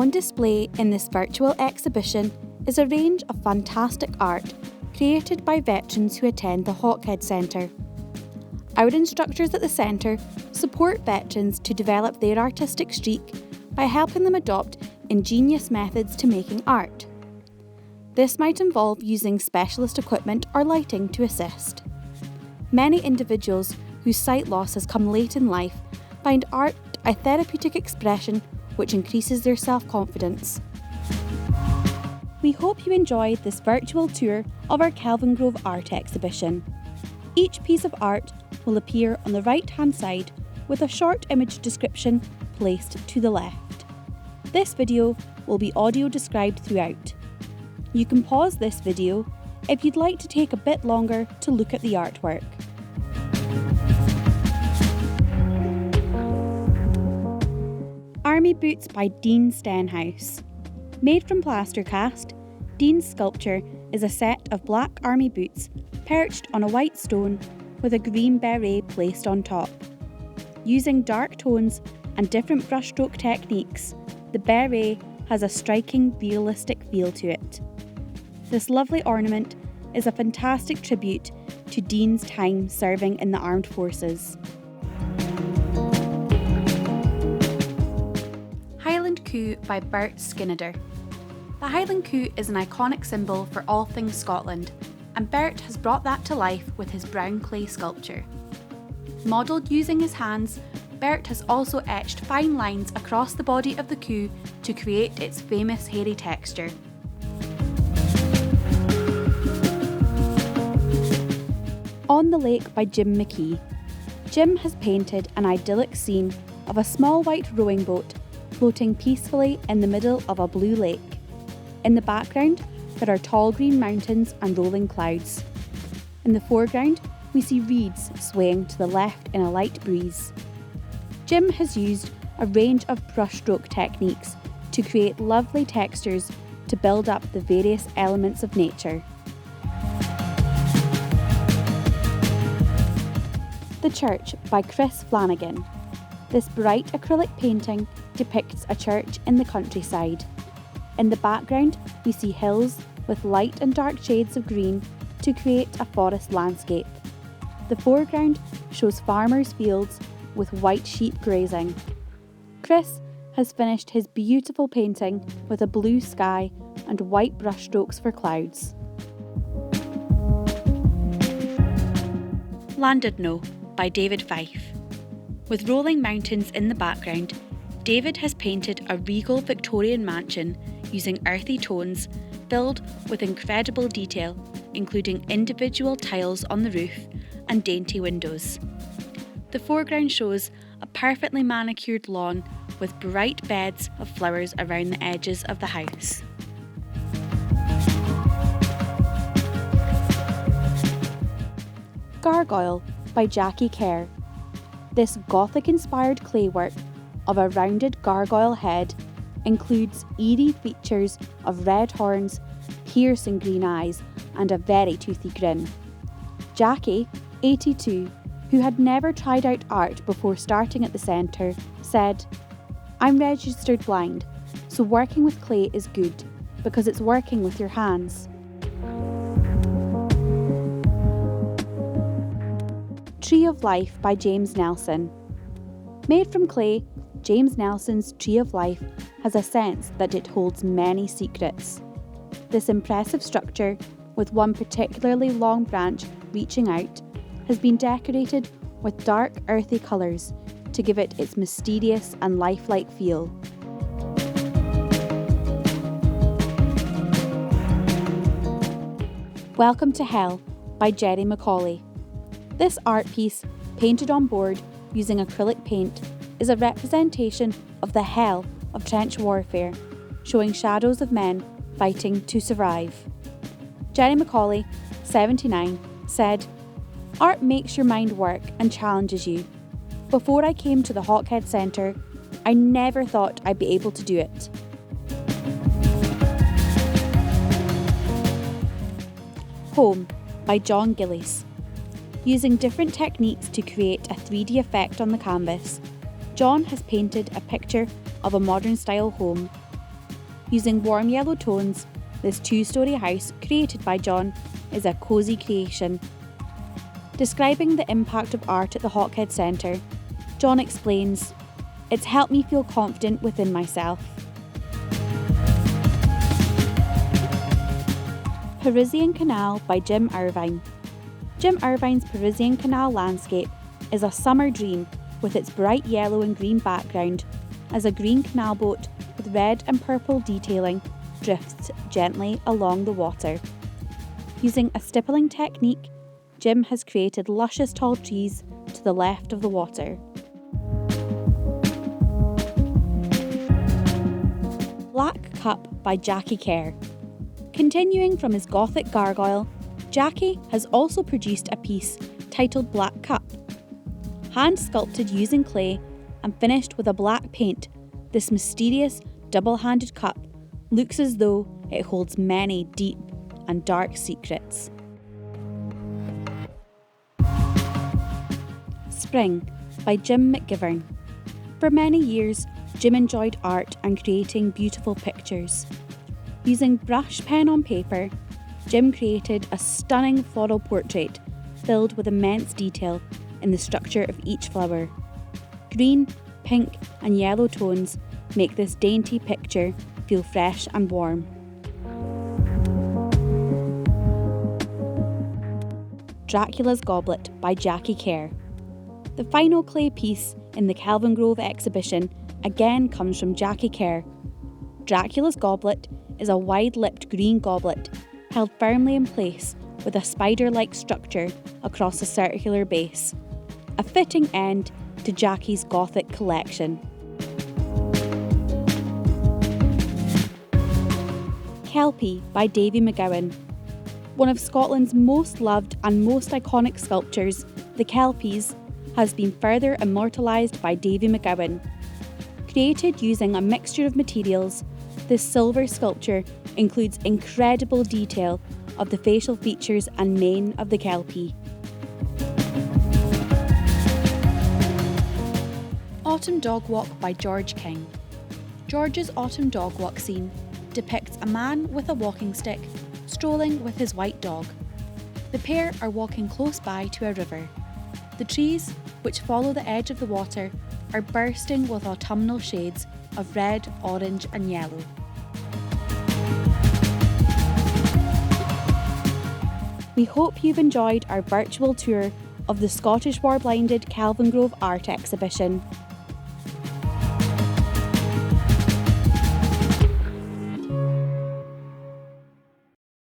On display in this virtual exhibition is a range of fantastic art created by veterans who attend the Hawkhead Centre. Our instructors at the centre support veterans to develop their artistic streak by helping them adopt ingenious methods to making art. This might involve using specialist equipment or lighting to assist. Many individuals whose sight loss has come late in life find art a therapeutic expression which increases their self-confidence. We hope you enjoyed this virtual tour of our Kelvingrove art exhibition. Each piece of art will appear on the right-hand side with a short image description placed to the left. This video will be audio described throughout. You can pause this video if you'd like to take a bit longer to look at the artwork. Army Boots by Dean Stenhouse. Made from plaster cast, Dean's sculpture is a set of black army boots perched on a white stone with a green beret placed on top. Using dark tones and different brushstroke techniques, the beret has a striking, realistic feel to it. This lovely ornament is a fantastic tribute to Dean's time serving in the armed forces. Highland Coo by Bert Skinnader. The Highland Coo is an iconic symbol for all things Scotland, and Bert has brought that to life with his brown clay sculpture. Modelled using his hands, Bert has also etched fine lines across the body of the coo to create its famous hairy texture. On the Lake by Jim McKee. Jim has painted an idyllic scene of a small white rowing boat floating peacefully in the middle of a blue lake. In the background, there are tall green mountains and rolling clouds. In the foreground, we see reeds swaying to the left in a light breeze. Jim has used a range of brushstroke techniques to create lovely textures to build up the various elements of nature. The Church by Chris Flanagan. This bright acrylic painting depicts a church in the countryside. In the background, we see hills with light and dark shades of green to create a forest landscape. The foreground shows farmers' fields with white sheep grazing. Chris has finished his beautiful painting with a blue sky and white brushstrokes for clouds. Llandudno by David Fife. With rolling mountains in the background, David has painted a regal Victorian mansion using earthy tones filled with incredible detail, including individual tiles on the roof and dainty windows. The foreground shows a perfectly manicured lawn with bright beds of flowers around the edges of the house. Gargoyle by Jackie Kerr. This Gothic-inspired clay work of a rounded gargoyle head includes eerie features of red horns, piercing green eyes, and a very toothy grin. Jackie, 82, who had never tried out art before starting at the centre, said, "I'm registered blind, so working with clay is good because it's working with your hands." Tree of Life by James Nelson. Made from clay, James Nelson's Tree of Life has a sense that it holds many secrets. This impressive structure, with one particularly long branch reaching out, has been decorated with dark earthy colours to give it its mysterious and lifelike feel. Welcome to Hell by Jerry Macaulay. This art piece, painted on board using acrylic paint, is a representation of the hell of trench warfare, showing shadows of men fighting to survive. Jerry Macaulay, 79, said, "Art makes your mind work and challenges you. Before I came to the Hawkhead Centre, I never thought I'd be able to do it." Home by John Gillies. Using different techniques to create a 3D effect on the canvas, John has painted a picture of a modern style home. Using warm yellow tones, this 2-storey house created by John is a cosy creation. Describing the impact of art at the Hawkhead Centre, John explains, "It's helped me feel confident within myself." Parisian Canal by Jim Irvine. Jim Irvine's Parisian Canal landscape is a summer dream with its bright yellow and green background as a green canal boat with red and purple detailing drifts gently along the water. Using a stippling technique, Jim has created luscious tall trees to the left of the water. Black Cup by Jackie Kerr. Continuing from his Gothic gargoyle, Jackie has also produced a piece titled Black Cup. Hand sculpted using clay and finished with a black paint, this mysterious double-handed cup looks as though it holds many deep and dark secrets. Spring by Jim McGivern. For many years, Jim enjoyed art and creating beautiful pictures. Using brush pen on paper, Jim created a stunning floral portrait filled with immense detail in the structure of each flower. Green, pink and yellow tones make this dainty picture feel fresh and warm. Dracula's Goblet by Jackie Kerr. The final clay piece in the Kelvingrove exhibition again comes from Jackie Kerr. Dracula's Goblet is a wide-lipped green goblet held firmly in place with a spider-like structure across a circular base, a fitting end to Jackie's Gothic collection. Kelpie by Davy McGowan. One of Scotland's most loved and most iconic sculptures, the Kelpies, has been further immortalised by Davy McGowan. Created using a mixture of materials, this silver sculpture includes incredible detail of the facial features and mane of the Kelpie. Autumn Dog Walk by George King. George's Autumn Dog Walk scene depicts a man with a walking stick strolling with his white dog. The pair are walking close by to a river. The trees, which follow the edge of the water, are bursting with autumnal shades of red, orange and yellow. We hope you've enjoyed our virtual tour of the Scottish War-blinded Kelvingrove art exhibition.